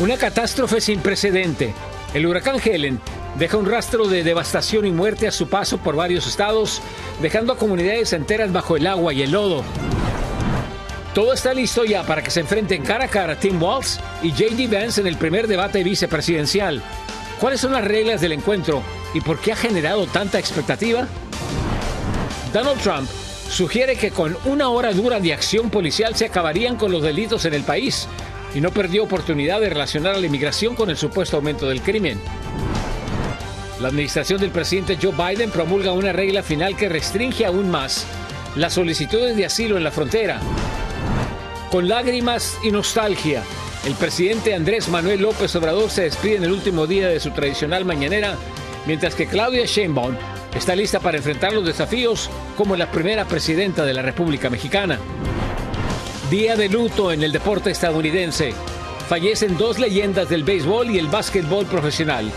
Una catástrofe sin precedente. El huracán Helen deja un rastro de devastación y muerte a su paso por varios estados, dejando a comunidades enteras bajo el agua y el lodo. Todo está listo ya para que se enfrenten cara a cara Tim Walz y J.D. Vance en el primer debate vicepresidencial. ¿Cuáles son las reglas del encuentro y por qué ha generado tanta expectativa? Donald Trump sugiere que con una hora dura de acción policial se acabarían con los delitos en el país y no perdió oportunidad de relacionar a la inmigración con el supuesto aumento del crimen. La administración del presidente Joe Biden promulga una regla final que restringe aún más las solicitudes de asilo en la frontera. Con lágrimas y nostalgia, el presidente Andrés Manuel López Obrador se despide en el último día de su tradicional mañanera, mientras que Claudia Sheinbaum está lista para enfrentar los desafíos como la primera presidenta de la República Mexicana. Día de luto en el deporte estadounidense. Fallecen dos leyendas del béisbol y el básquetbol profesional.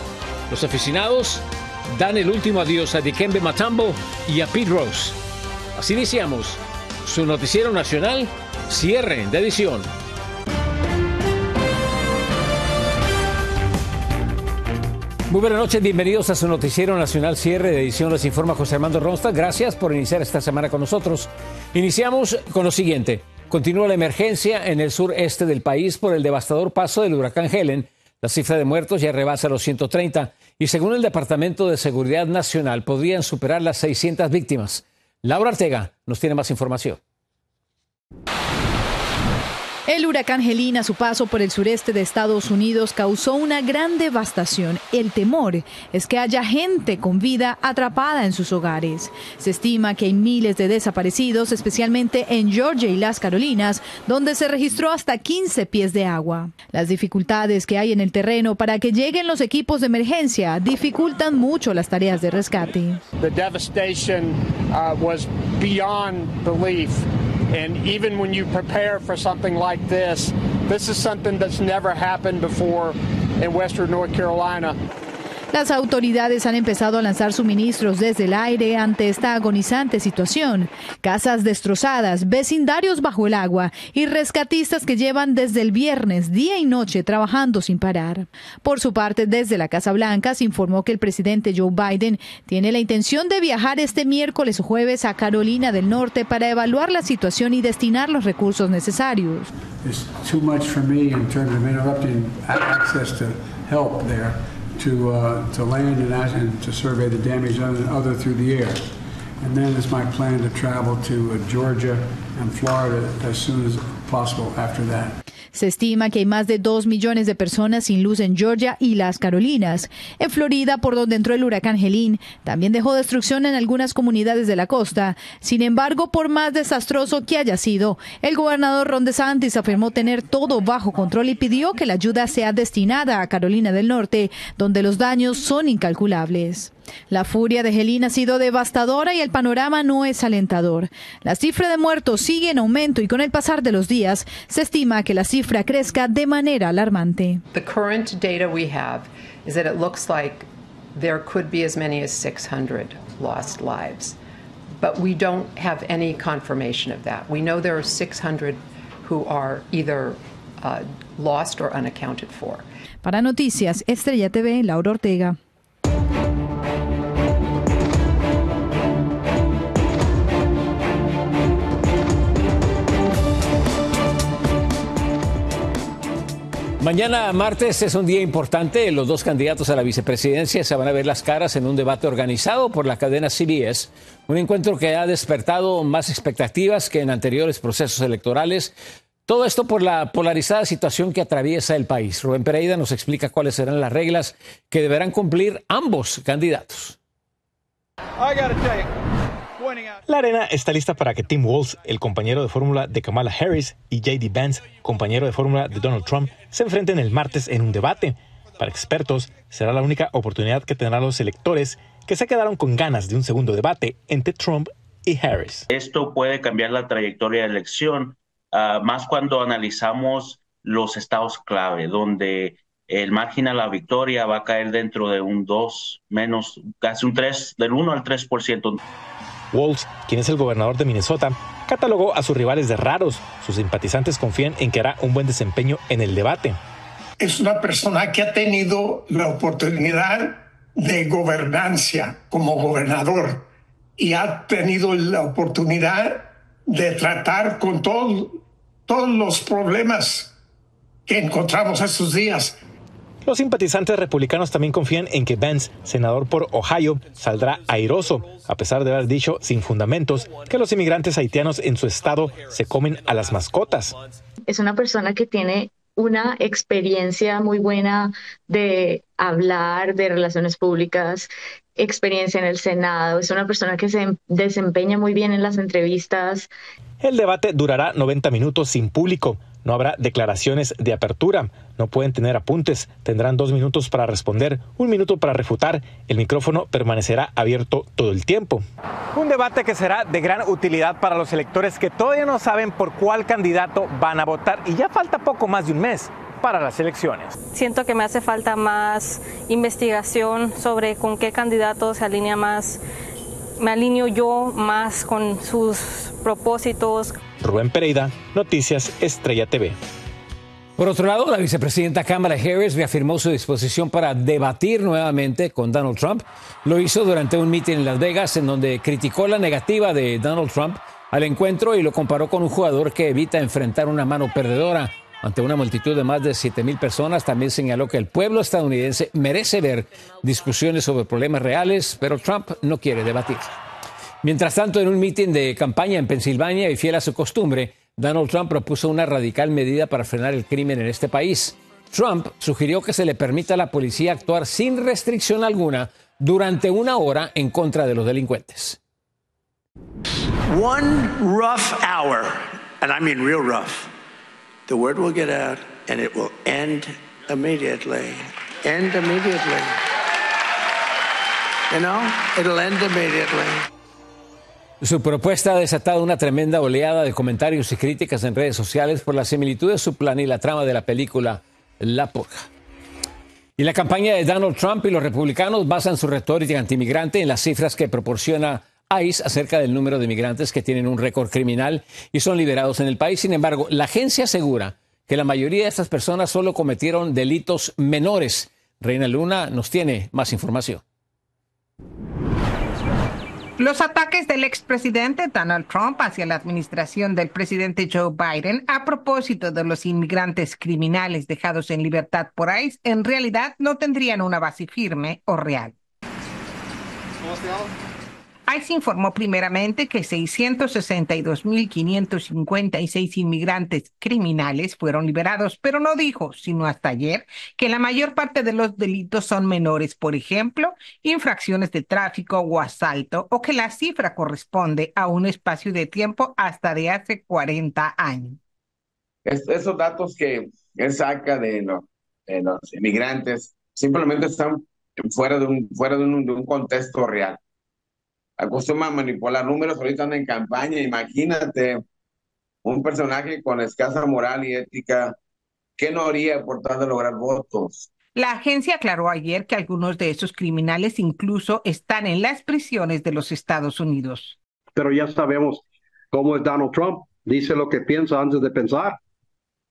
Los aficionados dan el último adiós a Dikembe Mutombo y a Pete Rose. Así iniciamos su noticiero nacional, cierre de edición. Muy buenas noches, bienvenidos a su noticiero nacional, cierre de edición. Les informa José Armando Ronstadt. Gracias por iniciar esta semana con nosotros. Iniciamos con lo siguiente. Continúa la emergencia en el sureste del país por el devastador paso del huracán Helen. La cifra de muertos ya rebasa los 130 y según el Departamento de Seguridad Nacional podrían superar las 600 víctimas. Laura Ortega nos tiene más información. El huracán Helene a su paso por el sureste de Estados Unidos causó una gran devastación. El temor es que haya gente con vida atrapada en sus hogares. Se estima que hay miles de desaparecidos, especialmente en Georgia y las Carolinas, donde se registró hasta 15 pies de agua. Las dificultades que hay en el terreno para que lleguen los equipos de emergencia dificultan mucho las tareas de rescate. The devastation was beyond belief. And even when you prepare for something like this is something that's never happened before in Western North Carolina. Las autoridades han empezado a lanzar suministros desde el aire ante esta agonizante situación. Casas destrozadas, vecindarios bajo el agua y rescatistas que llevan desde el viernes día y noche trabajando sin parar. Por su parte, desde la Casa Blanca se informó que el presidente Joe Biden tiene la intención de viajar este miércoles o jueves a Carolina del Norte para evaluar la situación y destinar los recursos necesarios. It's too much for me in terms of interrupting access to help there. To land and to survey the damage and other through the air. And then it's my plan to travel to Georgia and Florida as soon as possible after that. Se estima que hay más de 2 millones de personas sin luz en Georgia y las Carolinas. En Florida, por donde entró el huracán Helene, también dejó destrucción en algunas comunidades de la costa. Sin embargo, por más desastroso que haya sido, el gobernador Ron DeSantis afirmó tener todo bajo control y pidió que la ayuda sea destinada a Carolina del Norte, donde los daños son incalculables. La furia de Helene ha sido devastadora y el panorama no es alentador. La cifra de muertos sigue en aumento y con el pasar de los días se estima que la cifra crezca de manera alarmante. The current data we have is that it looks like there could be as many as 600 lost lives. But we don't have any confirmation of that. We know there are 600 who are either lost or unaccounted for. Para Noticias Estrella TV, Laura Ortega. Mañana martes es un día importante. Los dos candidatos a la vicepresidencia se van a ver las caras en un debate organizado por la cadena CBS. Un encuentro que ha despertado más expectativas que en anteriores procesos electorales. Todo esto por la polarizada situación que atraviesa el país. Rubén Pereira nos explica cuáles serán las reglas que deberán cumplir ambos candidatos. La arena está lista para que Tim Walz, el compañero de fórmula de Kamala Harris, y J.D. Vance, compañero de fórmula de Donald Trump, se enfrenten el martes en un debate. Para expertos, será la única oportunidad que tendrán los electores que se quedaron con ganas de un segundo debate entre Trump y Harris. Esto puede cambiar la trayectoria de la elección, más cuando analizamos los estados clave, donde el margen a la victoria va a caer dentro de un 2, menos, casi un 3, del 1 al 3%. Walz, quien es el gobernador de Minnesota, catalogó a sus rivales de raros. Sus simpatizantes confían en que hará un buen desempeño en el debate. Es una persona que ha tenido la oportunidad de gobernancia como gobernador y ha tenido la oportunidad de tratar con todos los problemas que encontramos estos días. Los simpatizantes republicanos también confían en que Vance, senador por Ohio, saldrá airoso, a pesar de haber dicho sin fundamentos que los inmigrantes haitianos en su estado se comen a las mascotas. Es una persona que tiene una experiencia muy buena de hablar, de relaciones públicas, experiencia en el Senado. Es una persona que se desempeña muy bien en las entrevistas. El debate durará 90 minutos sin público. No habrá declaraciones de apertura. No pueden tener apuntes. Tendrán 2 minutos para responder, 1 minuto para refutar. El micrófono permanecerá abierto todo el tiempo. Un debate que será de gran utilidad para los electores que todavía no saben por cuál candidato van a votar. Y ya falta poco más de un mes para las elecciones. Siento que me hace falta más investigación sobre con qué candidato se alinea más. Me alineo yo más con sus propósitos. Rubén Pereira, Noticias Estrella TV. Por otro lado, la vicepresidenta Kamala Harris reafirmó su disposición para debatir nuevamente con Donald Trump. Lo hizo durante un mitin en Las Vegas, en donde criticó la negativa de Donald Trump al encuentro y lo comparó con un jugador que evita enfrentar una mano perdedora. Ante una multitud de más de 7,000 personas, también señaló que el pueblo estadounidense merece ver discusiones sobre problemas reales, pero Trump no quiere debatir. Mientras tanto, en un mitin de campaña en Pensilvania y fiel a su costumbre, Donald Trump propuso una radical medida para frenar el crimen en este país. Trump sugirió que se le permita a la policía actuar sin restricción alguna durante 1 hora en contra de los delincuentes. One rough hour, and I mean real rough, the word will get out and it will end immediately. End immediately. You know, it'll end immediately. Su propuesta ha desatado una tremenda oleada de comentarios y críticas en redes sociales por la similitud de su plan y la trama de la película La Purga. Y la campaña de Donald Trump y los republicanos basan su retórica antimigrante en las cifras que proporciona ICE acerca del número de migrantes que tienen un récord criminal y son liberados en el país. Sin embargo, la agencia asegura que la mayoría de estas personas solo cometieron delitos menores. Reina Luna nos tiene más información. Los ataques del expresidente Donald Trump hacia la administración del presidente Joe Biden a propósito de los inmigrantes criminales dejados en libertad por ICE en realidad no tendrían una base firme o real. ICE informó primeramente que 662.556 inmigrantes criminales fueron liberados, pero no dijo, sino hasta ayer, que la mayor parte de los delitos son menores, por ejemplo, infracciones de tráfico o asalto, o que la cifra corresponde a un espacio de tiempo hasta de hace 40 años. Esos datos que él saca de los inmigrantes simplemente están fuera de un contexto real. Acostumbra a manipular números, ahorita anda en campaña, imagínate un personaje con escasa moral y ética, ¿qué no haría por tal de lograr votos? La agencia aclaró ayer que algunos de esos criminales incluso están en las prisiones de los Estados Unidos. Pero ya sabemos cómo es Donald Trump, dice lo que piensa antes de pensar.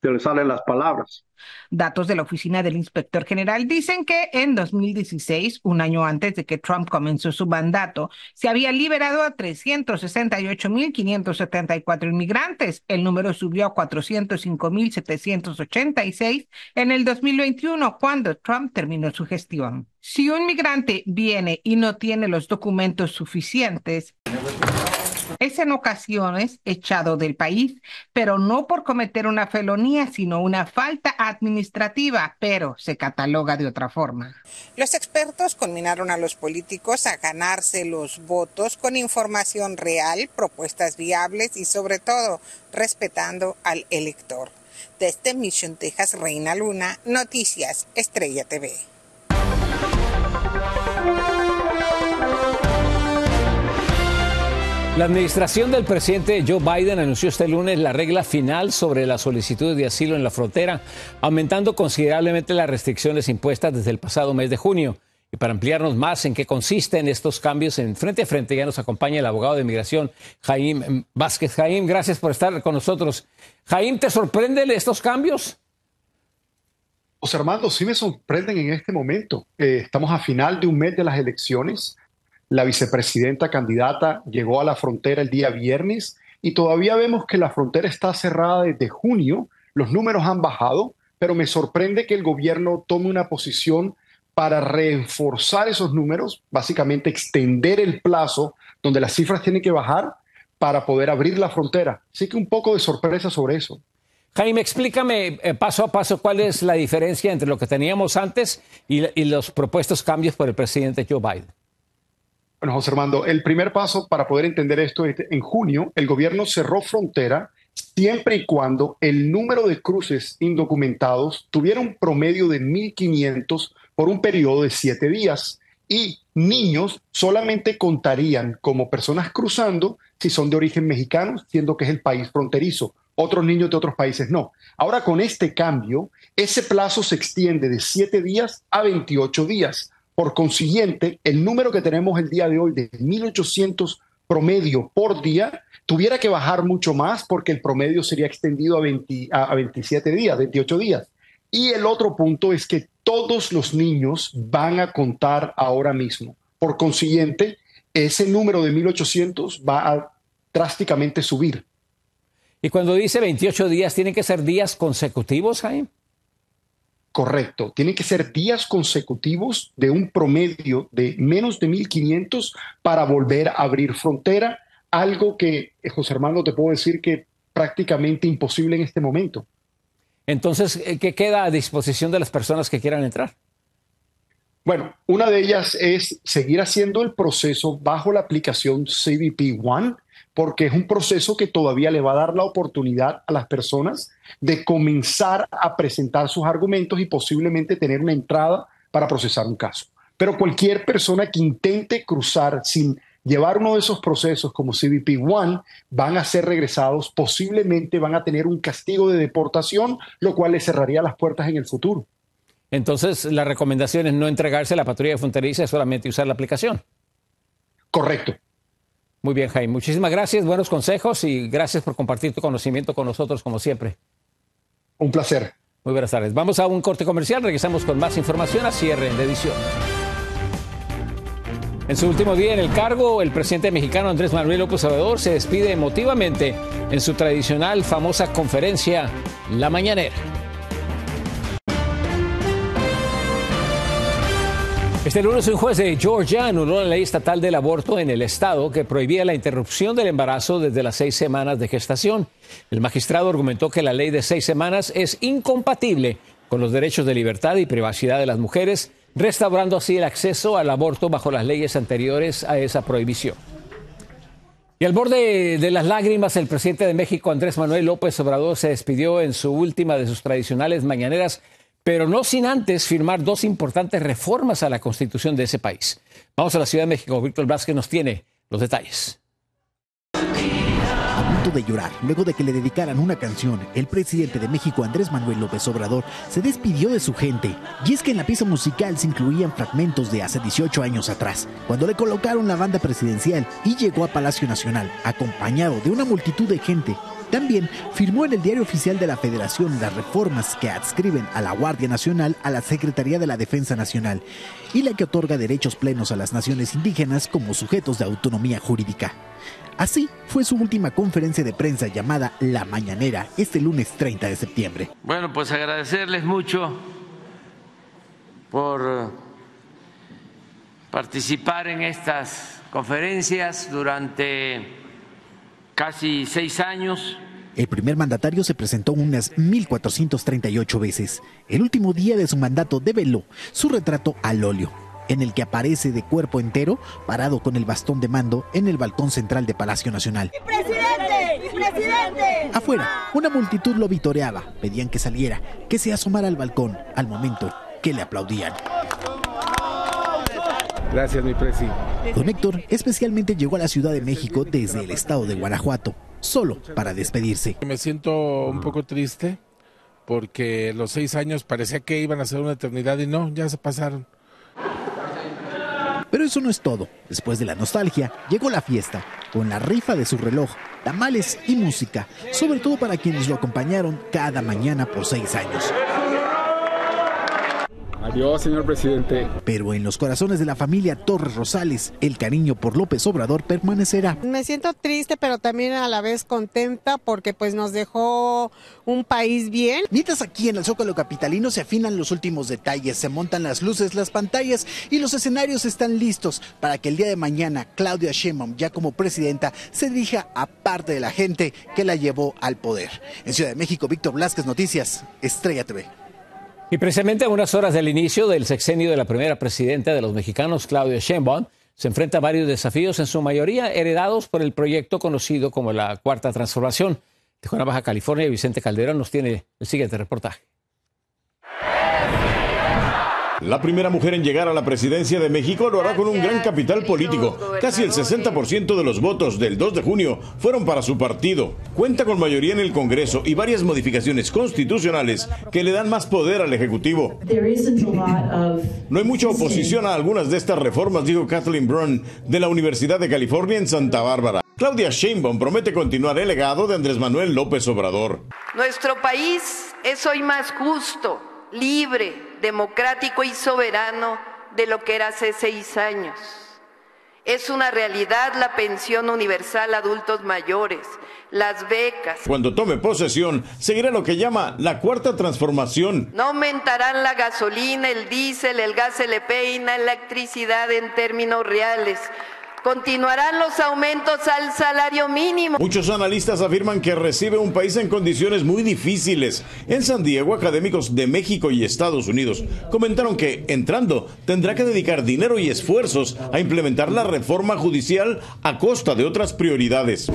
Se le salen las palabras. Datos de la Oficina del Inspector General dicen que en 2016, un año antes de que Trump comenzó su mandato, se había liberado a 368.574 inmigrantes. El número subió a 405.786 en el 2021, cuando Trump terminó su gestión. Si un migrante viene y no tiene los documentos suficientes, es en ocasiones echado del país, pero no por cometer una felonía, sino una falta administrativa, pero se cataloga de otra forma. Los expertos conminaron a los políticos a ganarse los votos con información real, propuestas viables y sobre todo respetando al elector. Desde Mission, Texas, Reina Luna, Noticias Estrella TV. La administración del presidente Joe Biden anunció este lunes la regla final sobre las solicitudes de asilo en la frontera, aumentando considerablemente las restricciones impuestas desde el pasado mes de junio. Y para ampliarnos más en qué consisten estos cambios en Frente a Frente, ya nos acompaña el abogado de inmigración, Jaime Vázquez. Jaime, gracias por estar con nosotros. Jaime, ¿te sorprenden estos cambios? José Armando, sí me sorprenden en este momento. Estamos a final de un mes de las elecciones. La vicepresidenta candidata llegó a la frontera el día viernes y todavía vemos que la frontera está cerrada desde junio. Los números han bajado, pero me sorprende que el gobierno tome una posición para reforzar esos números, básicamente extender el plazo donde las cifras tienen que bajar para poder abrir la frontera. Así que un poco de sorpresa sobre eso. Jaime, explícame paso a paso cuál es la diferencia entre lo que teníamos antes y los propuestos cambios por el presidente Joe Biden. Bueno, José Armando, el primer paso para poder entender esto es en junio el gobierno cerró frontera siempre y cuando el número de cruces indocumentados tuviera un promedio de 1.500 por un periodo de 7 días y niños solamente contarían como personas cruzando si son de origen mexicano, siendo que es el país fronterizo. Otros niños de otros países no. Ahora con este cambio, ese plazo se extiende de 7 días a 28 días. Por consiguiente, el número que tenemos el día de hoy de 1.800 promedio por día tuviera que bajar mucho más porque el promedio sería extendido a 27 días, 28 días. Y el otro punto es que todos los niños van a contar ahora mismo. Por consiguiente, ese número de 1.800 va a drásticamente subir. Y cuando dice 28 días, ¿tienen que ser días consecutivos, Jaime? Correcto. Tienen que ser días consecutivos de un promedio de menos de 1.500 para volver a abrir frontera. Algo que, José Armando, te puedo decir que prácticamente imposible en este momento. Entonces, ¿qué queda a disposición de las personas que quieran entrar? Bueno, una de ellas es seguir haciendo el proceso bajo la aplicación CBP One, porque es un proceso que todavía le va a dar la oportunidad a las personas de comenzar a presentar sus argumentos y posiblemente tener una entrada para procesar un caso. Pero cualquier persona que intente cruzar sin llevar uno de esos procesos como CBP One van a ser regresados, posiblemente van a tener un castigo de deportación, lo cual les cerraría las puertas en el futuro. Entonces, la recomendación es no entregarse a la patrulla fronteriza, solamente usar la aplicación. Correcto. Muy bien, Jaime. Muchísimas gracias, buenos consejos y gracias por compartir tu conocimiento con nosotros, como siempre. Un placer. Muy buenas tardes. Vamos a un corte comercial. Regresamos con más información a cierre de edición. En su último día en el cargo, el presidente mexicano Andrés Manuel López Obrador se despide emotivamente en su tradicional famosa conferencia La Mañanera. Este lunes un juez de Georgia anuló la ley estatal del aborto en el estado que prohibía la interrupción del embarazo desde las 6 semanas de gestación. El magistrado argumentó que la ley de 6 semanas es incompatible con los derechos de libertad y privacidad de las mujeres, restaurando así el acceso al aborto bajo las leyes anteriores a esa prohibición. Y al borde de las lágrimas, el presidente de México, Andrés Manuel López Obrador, se despidió en su última de sus tradicionales mañaneras, pero no sin antes firmar 2 importantes reformas a la Constitución de ese país. Vamos a la Ciudad de México. Víctor Vázquez nos tiene los detalles. A punto de llorar, luego de que le dedicaran una canción, el presidente de México, Andrés Manuel López Obrador, se despidió de su gente. Y es que en la pieza musical se incluían fragmentos de hace 18 años atrás, cuando le colocaron la banda presidencial y llegó a Palacio Nacional, acompañado de una multitud de gente. También firmó en el Diario Oficial de la Federación las reformas que adscriben a la Guardia Nacional a la Secretaría de la Defensa Nacional y la que otorga derechos plenos a las naciones indígenas como sujetos de autonomía jurídica. Así fue su última conferencia de prensa llamada La Mañanera este lunes 30 de septiembre. Bueno, pues agradecerles mucho por participar en estas conferencias durante casi 6 años. El primer mandatario se presentó unas 1.438 veces. El último día de su mandato develó su retrato al óleo, en el que aparece de cuerpo entero, parado con el bastón de mando en el balcón central de Palacio Nacional. ¡Presidente! ¡Presidente! Afuera, una multitud lo vitoreaba, pedían que saliera, que se asomara al balcón, al momento que le aplaudían. Gracias, mi presi. Don Héctor especialmente llegó a la Ciudad de México desde el estado de Guanajuato, solo para despedirse. Me siento un poco triste porque los 6 años parecía que iban a ser una eternidad y no, ya se pasaron. Pero eso no es todo. Después de la nostalgia, llegó la fiesta, con la rifa de su reloj, tamales y música, sobre todo para quienes lo acompañaron cada mañana por 6 años. Adiós, señor presidente. Pero en los corazones de la familia Torres Rosales, el cariño por López Obrador permanecerá. Me siento triste, pero también a la vez contenta porque pues nos dejó un país bien. Mientras aquí en el Zócalo capitalino se afinan los últimos detalles, se montan las luces, las pantallas y los escenarios están listos para que el día de mañana Claudia Sheinbaum, ya como presidenta, se dirija a parte de la gente que la llevó al poder. En Ciudad de México, Víctor Blasquez, Noticias, Estrella TV. Y precisamente a unas horas del inicio del sexenio de la primera presidenta de los mexicanos, Claudia Sheinbaum, se enfrenta a varios desafíos, en su mayoría heredados por el proyecto conocido como la Cuarta Transformación. De Tijuana, Baja California, Vicente Calderón nos tiene el siguiente reportaje. La primera mujer en llegar a la presidencia de México lo hará con un gran capital político. Casi el 60% de los votos del 2 de junio fueron para su partido. Cuenta con mayoría en el Congreso y varias modificaciones constitucionales que le dan más poder al Ejecutivo. No hay mucha oposición a algunas de estas reformas, dijo Kathleen Brown de la Universidad de California en Santa Bárbara. Claudia Sheinbaum promete continuar el legado de Andrés Manuel López Obrador. Nuestro país es hoy más justo, libre, democrático y soberano de lo que era hace 6 años. Es una realidad la pensión universal a adultos mayores, las becas. Cuando tome posesión, seguirá lo que llama la Cuarta Transformación. No aumentarán la gasolina, el diésel, el gas LP y la electricidad en términos reales. Continuarán los aumentos al salario mínimo. Muchos analistas afirman que recibe un país en condiciones muy difíciles. En San Diego, académicos de México y Estados Unidos comentaron que, entrando, tendrá que dedicar dinero y esfuerzos a implementar la reforma judicial a costa de otras prioridades,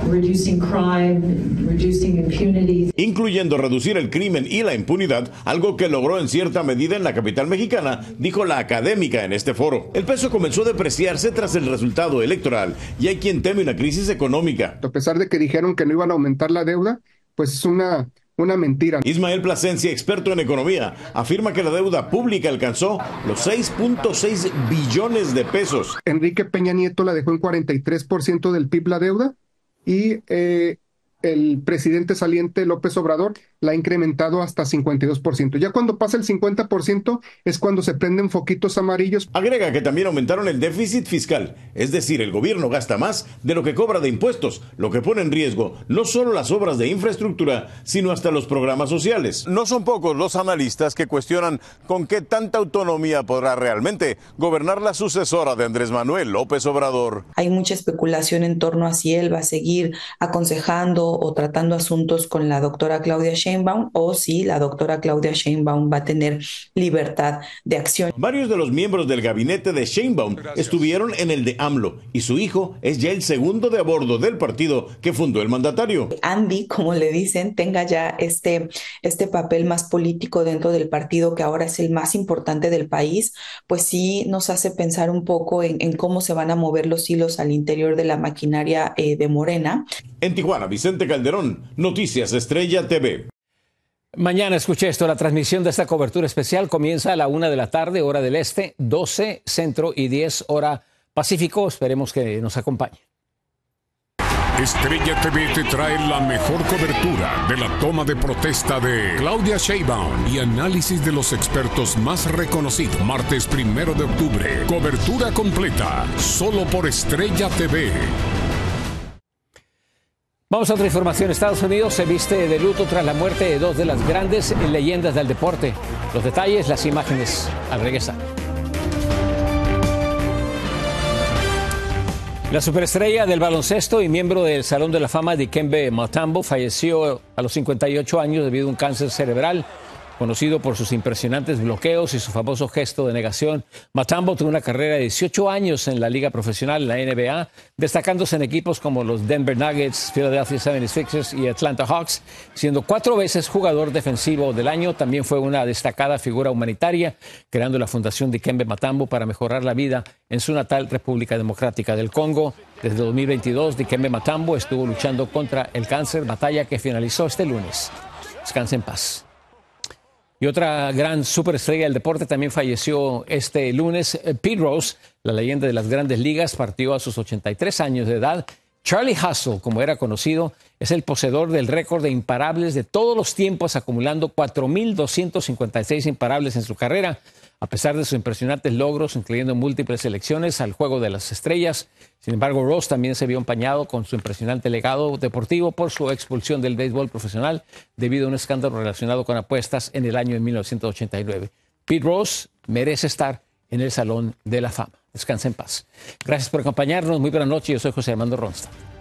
incluyendo reducir el crimen y la impunidad, algo que logró en cierta medida en la capital mexicana, dijo la académica en este foro. El peso comenzó a depreciarse tras el resultado electoral y hay quien teme una crisis económica. A pesar de que dijeron que no iban a aumentar la deuda, pues es una mentira. Ismael Plasencia, experto en economía, afirma que la deuda pública alcanzó los 6.6 billones de pesos. Enrique Peña Nieto la dejó en 43% del PIB la deuda y el presidente saliente López Obrador la ha incrementado hasta 52%. Ya cuando pasa el 50% es cuando se prenden foquitos amarillos. Agrega que también aumentaron el déficit fiscal, es decir, el gobierno gasta más de lo que cobra de impuestos, lo que pone en riesgo no solo las obras de infraestructura, sino hasta los programas sociales. No son pocos los analistas que cuestionan con qué tanta autonomía podrá realmente gobernar la sucesora de Andrés Manuel López Obrador. Hay mucha especulación en torno a si él va a seguir aconsejando o tratando asuntos con la doctora Claudia Sheinbaum o si la doctora Claudia Sheinbaum va a tener libertad de acción. Varios de los miembros del gabinete de Sheinbaum estuvieron en el de AMLO y su hijo es ya el segundo de a bordo del partido que fundó el mandatario. Andy, como le dicen, tenga ya este papel más político dentro del partido que ahora es el más importante del país, pues sí nos hace pensar un poco en cómo se van a mover los hilos al interior de la maquinaria de Morena. En Tijuana, Vicente Calderón, Noticias Estrella TV. Mañana, escuche esto, la transmisión de esta cobertura especial comienza a la 1 de la tarde, hora del este, 12 centro y 10 hora pacífico. Esperemos que nos acompañe. Estrella TV te trae la mejor cobertura de la toma de protesta de Claudia Sheinbaum y análisis de los expertos más reconocidos. Martes 1 de octubre, cobertura completa, solo por Estrella TV. Vamos a otra información. Estados Unidos se viste de luto tras la muerte de 2 de las grandes leyendas del deporte. Los detalles, las imágenes al regresar. La superestrella del baloncesto y miembro del Salón de la Fama Dikembe Mutombo falleció a los 58 años debido a un cáncer cerebral. Conocido por sus impresionantes bloqueos y su famoso gesto de negación, Mutombo tuvo una carrera de 18 años en la liga profesional, la NBA, destacándose en equipos como los Denver Nuggets, Philadelphia 76ers y Atlanta Hawks, siendo 4 veces jugador defensivo del año. También fue una destacada figura humanitaria, creando la Fundación Dikembe Mutombo para mejorar la vida en su natal República Democrática del Congo. Desde 2022, Dikembe Mutombo estuvo luchando contra el cáncer, batalla que finalizó este lunes. Descanse en paz. Y otra gran superestrella del deporte también falleció este lunes. Pete Rose, la leyenda de las grandes ligas, partió a sus 83 años de edad. Charlie Hustle, como era conocido, es el poseedor del récord de imparables de todos los tiempos, acumulando 4.256 imparables en su carrera. A pesar de sus impresionantes logros, incluyendo múltiples selecciones al Juego de las Estrellas, sin embargo, Ross también se vio empañado con su impresionante legado deportivo por su expulsión del béisbol profesional debido a un escándalo relacionado con apuestas en el año de 1989. Pete Rose merece estar en el Salón de la Fama. Descansa en paz. Gracias por acompañarnos. Muy buenas noches. Yo soy José Armando Ronstadt.